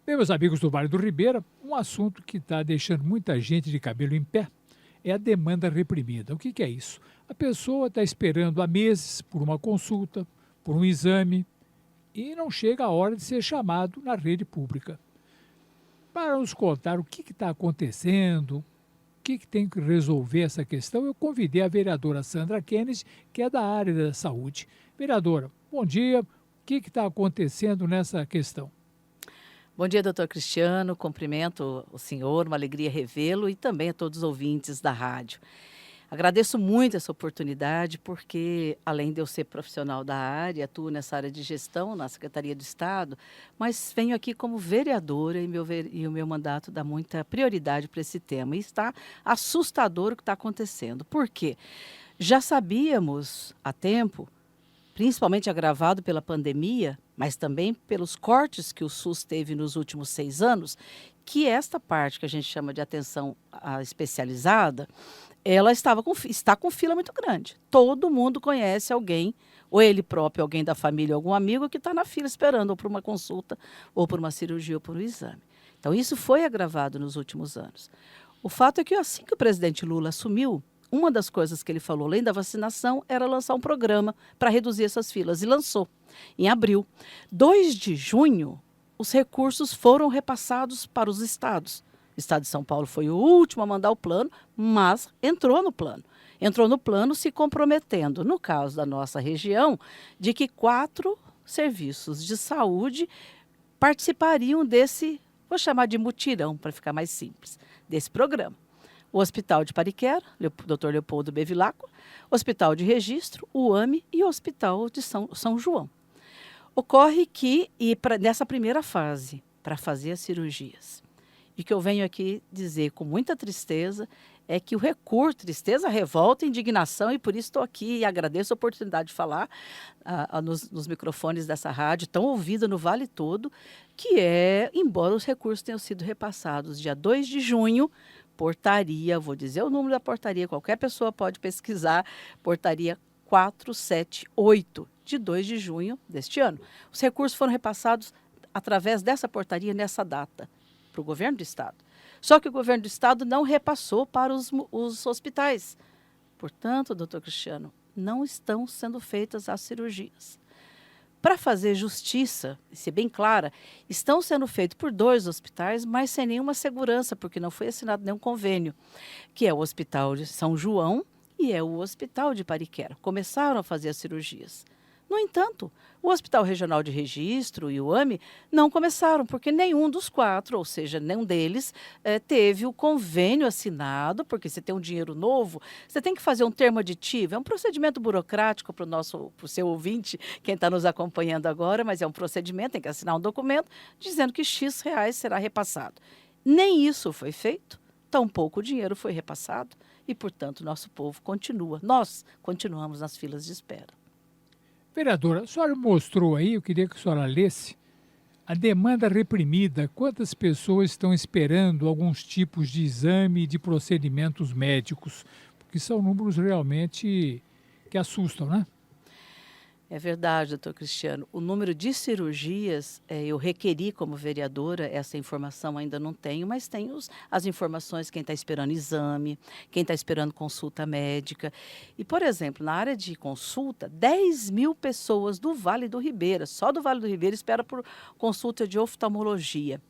Bem, meus amigos do Vale do Ribeira, um assunto que está deixando muita gente de cabelo em pé é a demanda reprimida. O que é isso? A pessoa está esperando há meses por uma consulta, por um exame, e não chega a hora de ser chamado na rede pública. Para nos contar o que está acontecendo, o que tem que resolver essa questão, eu convidei a vereadora Sandra Kennedy, que é da área da saúde. Vereadora, bom dia. O que está acontecendo nessa questão? Bom dia, doutor Cristiano. Cumprimento o senhor, uma alegria revê-lo e também a todos os ouvintes da rádio. Agradeço muito essa oportunidade, porque além de eu ser profissional da área, atuo nessa área de gestão na Secretaria do Estado, mas venho aqui como vereadora e o meu mandato dá muita prioridade para esse tema. E está assustador o que está acontecendo. Por quê? Já sabíamos há tempo, principalmente agravado pela pandemia, mas também pelos cortes que o SUS teve nos últimos 6 anos, que esta parte que a gente chama de atenção especializada, ela está com fila muito grande. Todo mundo conhece alguém, ou ele próprio, alguém da família, algum amigo que está na fila esperando ou por uma consulta, ou por uma cirurgia, ou por um exame. Então, isso foi agravado nos últimos anos. O fato é que assim que o presidente Lula assumiu, uma das coisas que ele falou, além da vacinação, era lançar um programa para reduzir essas filas. E lançou, em abril. 2 de junho, os recursos foram repassados para os estados. O estado de São Paulo foi o último a mandar o plano, mas entrou no plano. Entrou no plano se comprometendo, no caso da nossa região, de que 4 serviços de saúde participariam desse, vou chamar de mutirão, para ficar mais simples, desse programa. O Hospital de Pariquera, Dr. Leopoldo Bevilacqua, Hospital de Registro, o AME e o Hospital de São João. Ocorre que, nessa primeira fase, para fazer as cirurgias, e o que eu venho aqui dizer com muita tristeza, é que o recurso, tristeza, revolta, indignação, e por isso estou aqui e agradeço a oportunidade de falar nos microfones dessa rádio, tão ouvida no Vale todo, que é, embora os recursos tenham sido repassados dia 2 de junho, portaria, vou dizer o número da portaria, qualquer pessoa pode pesquisar, portaria 478, de 2 de junho deste ano. Os recursos foram repassados através dessa portaria nessa data para o governo do estado. Só que o governo do estado não repassou para os hospitais. Portanto, doutor Cristiano, não estão sendo feitas as cirurgias. Para fazer justiça, e ser bem clara, estão sendo feitos por 2 hospitais, mas sem nenhuma segurança, porque não foi assinado nenhum convênio, que é o Hospital de São João e é o Hospital de Pariquera. Começaram a fazer as cirurgias. No entanto, o Hospital Regional de Registro e o AME não começaram, porque nenhum dos 4, ou seja, nenhum deles, teve o convênio assinado, porque você tem um dinheiro novo, você tem que fazer um termo aditivo. É um procedimento burocrático para o seu ouvinte, quem está nos acompanhando agora, mas é um procedimento, tem que assinar um documento dizendo que X reais será repassado. Nem isso foi feito, tampouco o dinheiro foi repassado e, portanto, nosso povo continua, nós continuamos nas filas de espera. Vereadora, a senhora mostrou aí, eu queria que a senhora lesse, a demanda reprimida. Quantas pessoas estão esperando alguns tipos de exame e de procedimentos médicos? Porque são números realmente que assustam, né? É verdade, doutor Cristiano. O número de cirurgias, eu requeri como vereadora, essa informação ainda não tenho, mas tenho as informações, quem está esperando exame, quem está esperando consulta médica. E, por exemplo, na área de consulta, 10.000 pessoas do Vale do Ribeira, só do Vale do Ribeira, esperam por consulta de oftalmologia.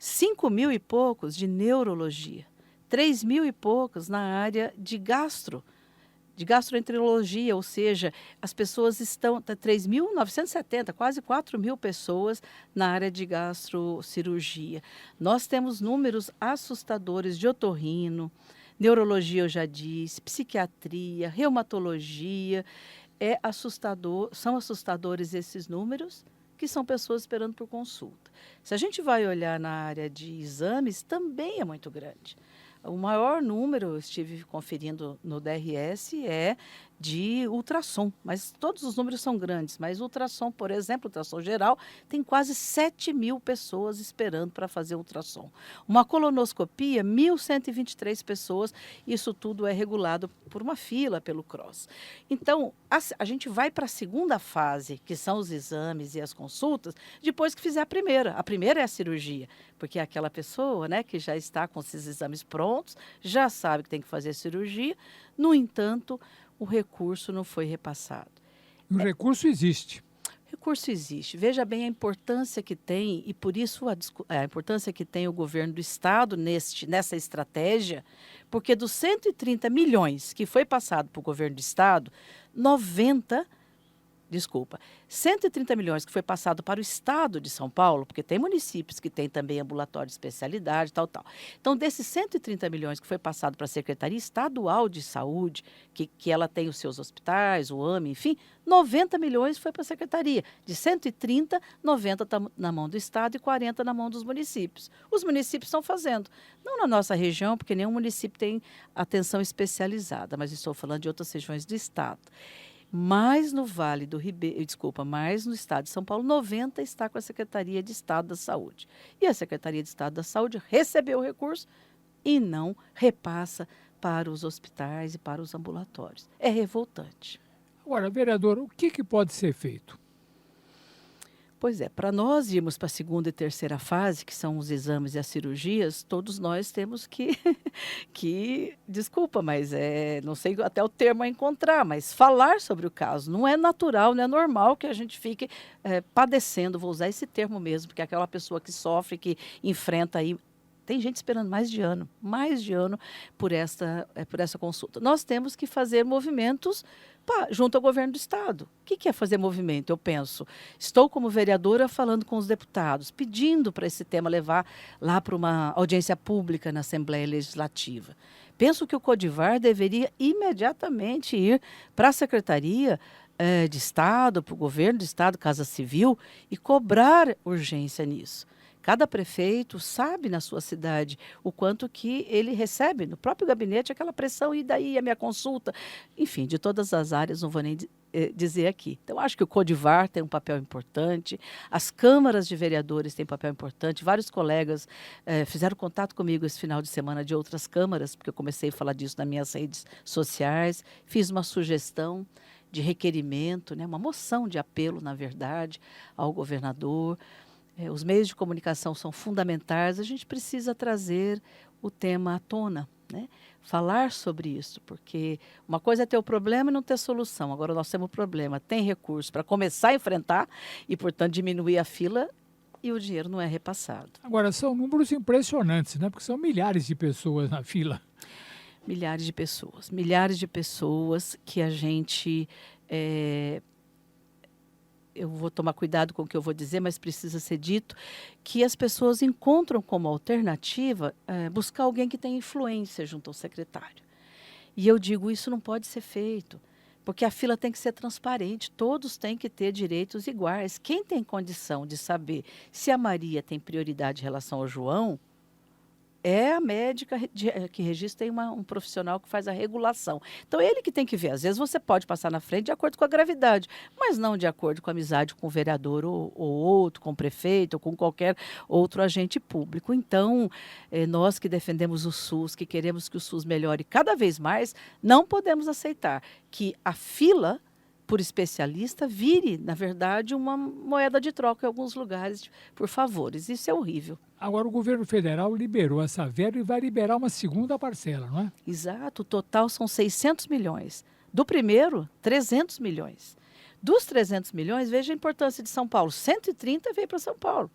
5.000 e poucos de neurologia. 3.000 e poucos na área de gastroenterologia, ou seja, as pessoas estão, 3.970, quase 4.000 pessoas na área de gastrocirurgia. Nós temos números assustadores de otorrino, neurologia eu já disse, psiquiatria, reumatologia, são assustadores esses números, que são pessoas esperando por consulta. Se a gente vai olhar na área de exames, também é muito grande. O maior número, eu estive conferindo no DRS, é de ultrassom, mas todos os números são grandes, mas ultrassom, por exemplo, ultrassom geral, tem quase 7.000 pessoas esperando para fazer ultrassom. Uma colonoscopia, 1.123 pessoas, isso tudo é regulado por uma fila pelo CROSS. Então, a gente vai para a segunda fase, que são os exames e as consultas, depois que fizer a primeira. A primeira é a cirurgia, porque é aquela pessoa, né, que já está com esses exames prontos, já sabe que tem que fazer a cirurgia, no entanto, o recurso não foi repassado. O recurso existe. O recurso existe. Veja bem a importância que tem, e por isso a importância que tem o governo do Estado nessa estratégia, porque dos 130 milhões que foi passado para o governo do Estado, 130 milhões que foi passado para o Estado de São Paulo, porque tem municípios que têm também ambulatório de especialidade, tal. Então, desses 130 milhões que foi passado para a Secretaria Estadual de Saúde, que ela tem os seus hospitais, o AME, enfim, 90 milhões foi para a Secretaria. De 130, 90 está na mão do Estado e 40 na mão dos municípios. Os municípios estão fazendo. Não na nossa região, porque nenhum município tem atenção especializada, mas estou falando de outras regiões do Estado. Mas no Vale do Ribeiro, mas no Estado de São Paulo, 90 está com a Secretaria de Estado da Saúde. E a Secretaria de Estado da Saúde recebeu o recurso e não repassa para os hospitais e para os ambulatórios. É revoltante. Agora, vereador, o que pode ser feito? Pois é, para nós irmos para a segunda e terceira fase, que são os exames e as cirurgias, todos nós temos desculpa, mas não sei até o termo a encontrar, mas falar sobre o caso. Não é natural, não é normal que a gente fique padecendo, vou usar esse termo mesmo, porque é aquela pessoa que sofre, que enfrenta aí. Tem gente esperando mais de ano por essa consulta. Nós temos que fazer movimentos junto ao governo do Estado. O que é fazer movimento? Eu penso, estou como vereadora falando com os deputados, pedindo para esse tema levar lá para uma audiência pública na Assembleia Legislativa. Penso que o Codivar deveria imediatamente ir para a Secretaria de Estado, para o governo do Estado, Casa Civil, e cobrar urgência nisso. Cada prefeito sabe na sua cidade o quanto que ele recebe no próprio gabinete aquela pressão, e daí a minha consulta, enfim, de todas as áreas, não vou nem dizer aqui. Então, acho que o Codivar tem um papel importante, as câmaras de vereadores têm um papel importante, vários colegas fizeram contato comigo esse final de semana de outras câmaras, porque eu comecei a falar disso nas minhas redes sociais, fiz uma sugestão de requerimento, né, uma moção de apelo, na verdade, ao governador. Os meios de comunicação são fundamentais, a gente precisa trazer o tema à tona, né? Falar sobre isso, porque uma coisa é ter o problema e não ter solução. Agora nós temos o problema, tem recurso para começar a enfrentar e, portanto, diminuir a fila e o dinheiro não é repassado. Agora, são números impressionantes, né? Porque são milhares de pessoas na fila. Milhares de pessoas que a gente... eu vou tomar cuidado com o que eu vou dizer, mas precisa ser dito, que as pessoas encontram como alternativa buscar alguém que tenha influência junto ao secretário. E eu digo, isso não pode ser feito, porque a fila tem que ser transparente, todos têm que ter direitos iguais. Quem tem condição de saber se a Maria tem prioridade em relação ao João, é a médica que registra, tem um profissional que faz a regulação. Então, ele que tem que ver. Às vezes, você pode passar na frente de acordo com a gravidade, mas não de acordo com a amizade com o vereador ou outro, com o prefeito ou com qualquer outro agente público. Então, nós que defendemos o SUS, que queremos que o SUS melhore cada vez mais, não podemos aceitar que a fila por especialista vire, na verdade, uma moeda de troca em alguns lugares por favores. Isso é horrível. Agora, o governo federal liberou essa verba e vai liberar uma segunda parcela, não é? Exato. O total são 600 milhões. Do primeiro, 300 milhões. Dos 300 milhões, veja a importância de São Paulo. 130 veio para São Paulo.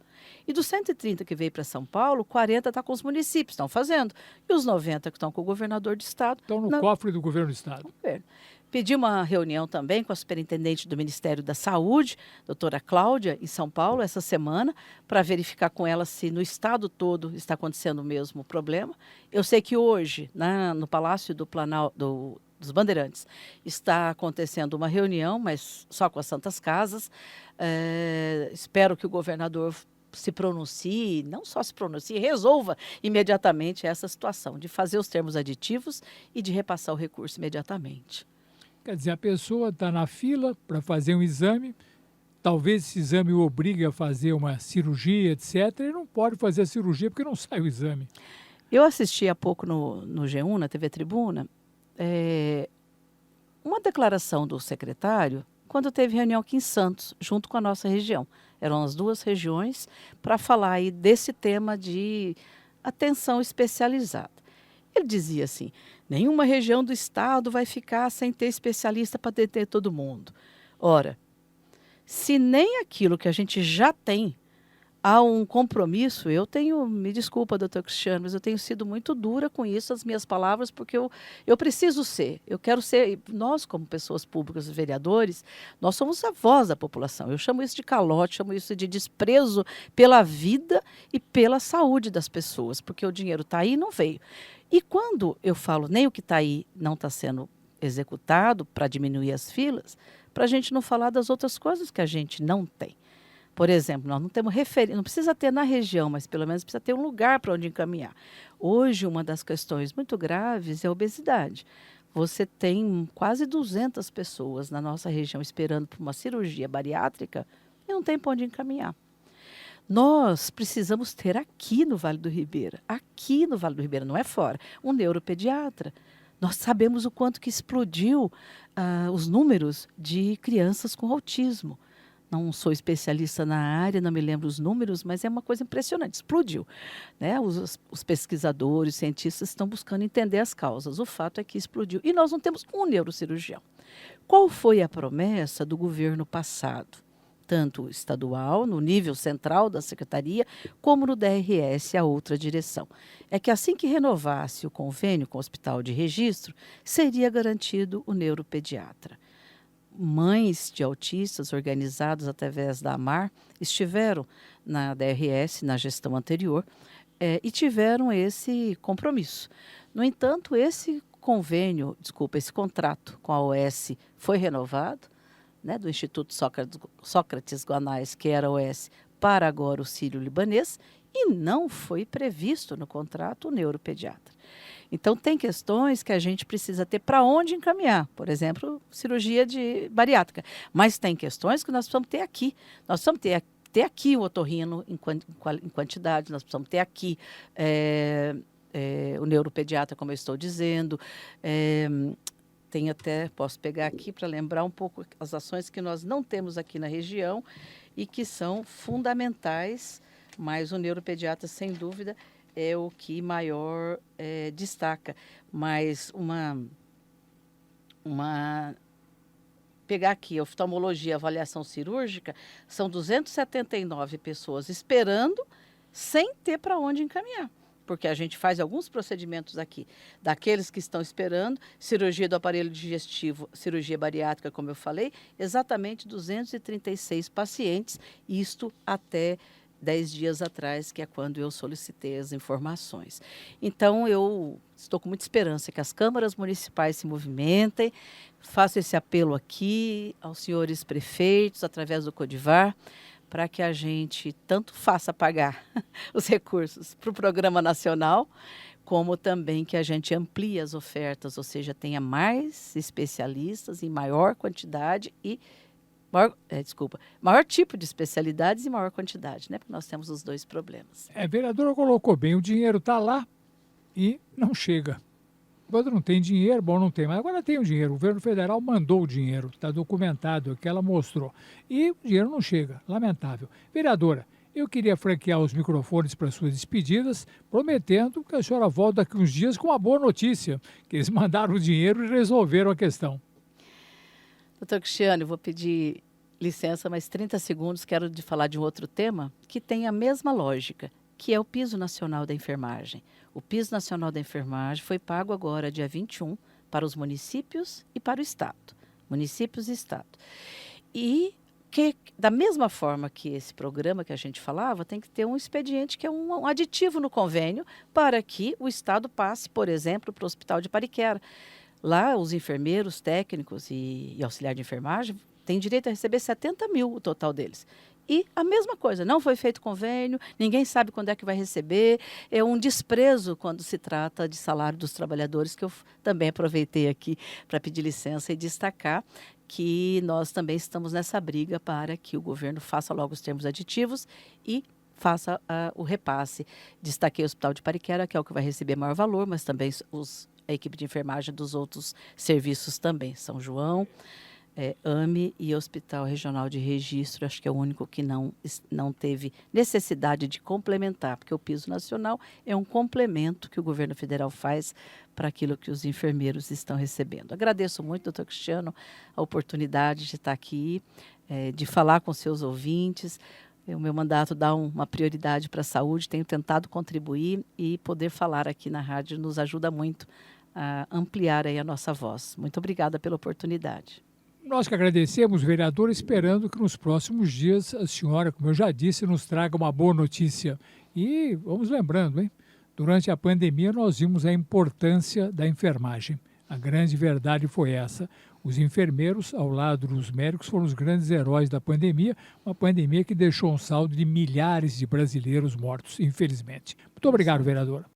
E dos 130 que veio para São Paulo, 40 está com os municípios, estão fazendo. E os 90 que estão com o governador do Estado. Estão no cofre do governo do Estado. Pedi uma reunião também com a superintendente do Ministério da Saúde, doutora Cláudia, em São Paulo, essa semana, para verificar com ela se no estado todo está acontecendo o mesmo problema. Eu sei que hoje, no Palácio do Planalto, dos Bandeirantes, está acontecendo uma reunião, mas só com as Santas Casas. Espero que o governador se pronuncie, não só se pronuncie, resolva imediatamente essa situação de fazer os termos aditivos e de repassar o recurso imediatamente. Quer dizer, a pessoa está na fila para fazer um exame, talvez esse exame o obrigue a fazer uma cirurgia, etc., e não pode fazer a cirurgia porque não sai o exame. Eu assisti há pouco no G1, na TV Tribuna, uma declaração do secretário quando teve reunião aqui em Santos, junto com a nossa região. Eram as duas regiões para falar aí desse tema de atenção especializada. Ele dizia assim: nenhuma região do estado vai ficar sem ter especialista para atender todo mundo. Ora, se nem aquilo que a gente já tem há um compromisso, me desculpa, doutor Cristiano, mas eu tenho sido muito dura com isso, as minhas palavras, porque eu preciso ser, eu quero ser, nós como pessoas públicas, vereadores, nós somos a voz da população. Eu chamo isso de calote, chamo isso de desprezo pela vida e pela saúde das pessoas, porque o dinheiro está aí e não veio. E quando eu falo nem o que está aí não está sendo executado para diminuir as filas, para a gente não falar das outras coisas que a gente não tem. Por exemplo, nós não temos referência, não precisa ter na região, mas pelo menos precisa ter um lugar para onde encaminhar. Hoje, uma das questões muito graves é a obesidade. Você tem quase 200 pessoas na nossa região esperando por uma cirurgia bariátrica e não tem para onde encaminhar. Nós precisamos ter aqui no Vale do Ribeira, não é fora, um neuropediatra. Nós sabemos o quanto que explodiu os números de crianças com autismo. Não sou especialista na área, não me lembro os números, mas é uma coisa impressionante, explodiu. Né? Os pesquisadores, cientistas estão buscando entender as causas. O fato é que explodiu. E nós não temos um neurocirurgião. Qual foi a promessa do governo passado? Tanto estadual, no nível central da secretaria, como no DRS, a outra direção. É que assim que renovasse o convênio com o Hospital de Registro, seria garantido o neuropediatra. Mães de autistas organizados através da AMAR estiveram na DRS, na gestão anterior, e tiveram esse compromisso. No entanto, esse contrato com a OS foi renovado, né, do Instituto Sócrates Guanais, que era a OS, para agora o Sírio-Libanês, e não foi previsto no contrato o neuropediatra. Então, tem questões que a gente precisa ter para onde encaminhar. Por exemplo, cirurgia bariátrica. Mas tem questões que nós precisamos ter aqui. Nós precisamos ter aqui o otorrino em quantidade, nós precisamos ter aqui o neuropediatra, como eu estou dizendo. Tem até, posso pegar aqui para lembrar um pouco as ações que nós não temos aqui na região e que são fundamentais, mas o neuropediatra, sem dúvida, é o que maior destaca. Mas pegar aqui, oftalmologia, avaliação cirúrgica, são 279 pessoas esperando, sem ter para onde encaminhar. Porque a gente faz alguns procedimentos aqui, daqueles que estão esperando, cirurgia do aparelho digestivo, cirurgia bariátrica, como eu falei, exatamente 236 pacientes, isto até 10 dias atrás, que é quando eu solicitei as informações. Então, eu estou com muita esperança que as câmaras municipais se movimentem. Faço esse apelo aqui aos senhores prefeitos, através do Codivar, para que a gente tanto faça pagar os recursos para o Programa Nacional, como também que a gente amplie as ofertas, ou seja, tenha mais especialistas em maior quantidade e maior tipo de especialidades e maior quantidade, né? Porque nós temos os dois problemas. A vereadora colocou bem, o dinheiro está lá e não chega. Quando não tem dinheiro, bom, não tem, mas agora tem o dinheiro. O governo federal mandou o dinheiro, está documentado, que ela mostrou. E o dinheiro não chega, lamentável. Vereadora, eu queria franquear os microfones para suas despedidas, prometendo que a senhora volta daqui uns dias com uma boa notícia, que eles mandaram o dinheiro e resolveram a questão. Doutor Cristiano, eu vou pedir licença, mais 30 segundos, quero falar de um outro tema que tem a mesma lógica, que é o Piso Nacional da Enfermagem. O Piso Nacional da Enfermagem foi pago agora, dia 21, para os municípios e para o Estado. Municípios e Estado. E que, da mesma forma que esse programa que a gente falava, tem que ter um expediente que é um aditivo no convênio para que o Estado passe, por exemplo, para o Hospital de Pariquera. Lá, os enfermeiros, técnicos e auxiliar de enfermagem têm direito a receber 70 mil, o total deles. E a mesma coisa, não foi feito convênio, ninguém sabe quando é que vai receber, é um desprezo quando se trata de salário dos trabalhadores, que eu também aproveitei aqui para pedir licença e destacar que nós também estamos nessa briga para que o governo faça logo os termos aditivos e faça o repasse. Destaquei o Hospital de Pariquera, que é o que vai receber maior valor, mas também a equipe de enfermagem dos outros serviços também, São João, AME e Hospital Regional de Registro, acho que é o único que não teve necessidade de complementar, porque o piso nacional é um complemento que o governo federal faz para aquilo que os enfermeiros estão recebendo. Agradeço muito, doutor Cristiano, a oportunidade de estar aqui, de falar com seus ouvintes. O meu mandato dá uma prioridade para a saúde, tenho tentado contribuir e poder falar aqui na rádio nos ajuda muito a ampliar aí a nossa voz. Muito obrigada pela oportunidade. Nós que agradecemos, vereador, esperando que nos próximos dias a senhora, como eu já disse, nos traga uma boa notícia. E vamos lembrando, hein? Durante a pandemia nós vimos a importância da enfermagem. A grande verdade foi essa. Os enfermeiros, ao lado dos médicos, foram os grandes heróis da pandemia, uma pandemia que deixou um saldo de milhares de brasileiros mortos, infelizmente. Muito obrigado, vereador.